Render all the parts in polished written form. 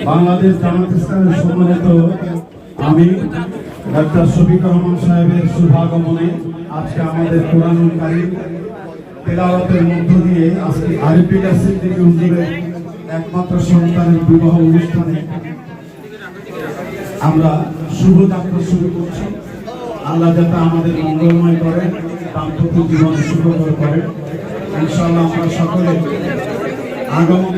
বাংলাদেশ জামাত ইসলামের সম্মানিত আমি ডাক্তার শফিকুর রহমান সাহেবের শুভাগমনে আজকে আমাদের কোরআনুল কারীম তেলাওয়াতের মধ্য দিয়ে আজকে আরিফিল সিদ্দিকী হুজুরের একমাত্র সন্তানের বিবাহ অনুষ্ঠানে আমরা শুভ যাত্রা শুরু করছি। আল্লাহ যাতে আমাদের মঙ্গলময় করেন, দাম্পত্য জীবন সুখকর করেন। ইনশাআল্লাহ আমরা সকলে আগামী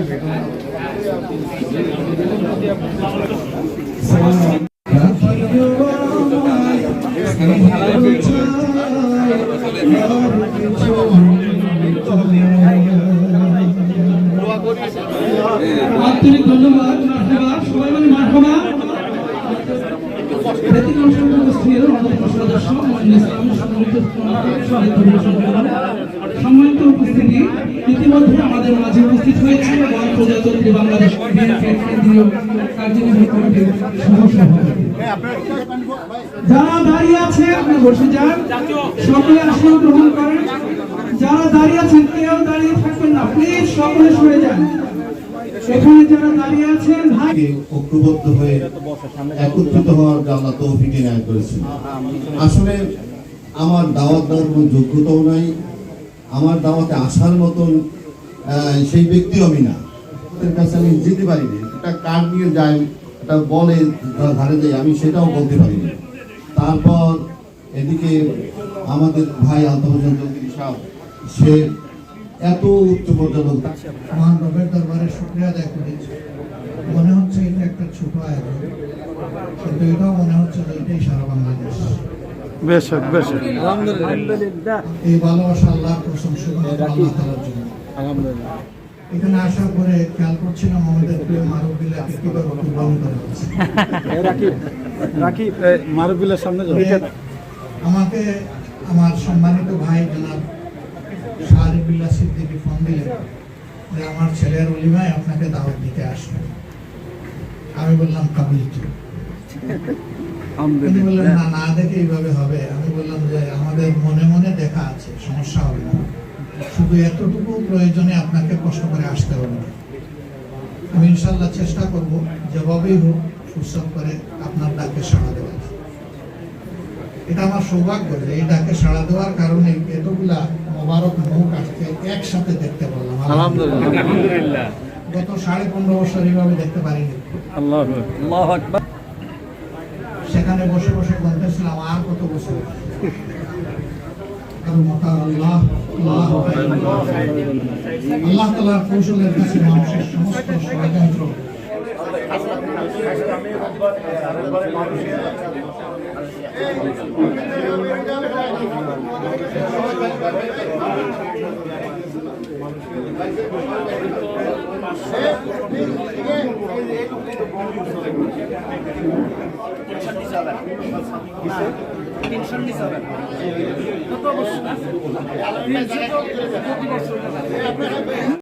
আন্তরিক ধন্যবাদ। সবাই মানে মারহাবা। সম্মানিত উপস্থিতি, ইতিমধ্যে আমাদের মাঝে উপস্থিত হয়েছে প্রজাতন্ত্রী বাংলাদেশ কেন্দ্রীয় কার্যনির্বাহী কমিটির সহসভাপতি। যারা দাঁড়িয়ে আছে আপনি বসে যান, সকলে আসন গ্রহণ করেন। যারা দাঁড়িয়ে আছেন কেউ দাঁড়িয়ে থাকবেন না, প্লিজ সকলে সরে যান। এখানে যারা দাঁড়িয়ে আছেন ঐক্যবদ্ধ হয়ে একত্রিত হওয়ার আল্লাহ তৌফিক এনায়েত করেছেন। আসলে আমার দাওয়াত দেওয়ার কোনো যোগ্যতাও নাই, আমার দাওয়াতে আসার মতন সেই ব্যক্তিও আমি না। ওদের কাছে আমি যেতে পারিনি, একটা কার্ড নিয়ে যাই, একটা বলে ধারে যাই, আমি সেটাও বলতে পারিনি। তারপর এদিকে আমাদের ভাই আলতাফ হোসেন চৌধুরী সাহেব, সে এত উচ্চ পর্যালোক মহান রবের দরবারে শুকরিয়া আদায় করি। মনে হচ্ছে এটা একটা ছোট আয়োজন, কিন্তু এটাও মনে হচ্ছে যে এটাই সারা বাংলাদেশ। এই ভালোবাসা আল্লাহ প্রশংসা আল্লাহ তাআলার জন্য। এখানে আসার পরে খেয়াল করছিলাম আমাদের প্রিয় মারুফিল্লাহকে কিভাবে কুরবানি করা হচ্ছে। মারুফিল্লাহর সামনে আমাকে আমার সম্মানিত ভাই জনাব আরিফিল সিদ্দিকী ফোন দিলেন যে আমার ছেলের ওলিমায় আপনাকে দাওয়াত দিতে আসবে। আমি বললাম কাবিল। তিনি বললেন না, না দেখে এইভাবে হবে। আমি বললাম যে আমাদের মনে মনে দেখা আছে, সমস্যা হবে না, শুধু এতটুকু প্রয়োজনে আপনাকে কষ্ট করে আসতে হবে না। আমি ইনশাল্লাহ চেষ্টা করব যেভাবেই হোক ফুরসত করে আপনার ডাকে সাড়া দেওয়ার। এটা আমার সৌভাগ্য যে এই ডাকে সাড়া দেওয়ার কারণে এতগুলা মোবারক মুখ আজকে একসাথে দেখতে পারলাম। আলহামদুলিল্লাহ। গত 15.5 বছর এইভাবে দেখতে পারিনি। আল্লাহু আকবার। সেখানে বসে বসে বলতেছিলাম আর কত বছর। আল্লাহ তাআলার কৌশলের কাছে মানুষের সমস্ত ষড়যন্ত্র টেনশন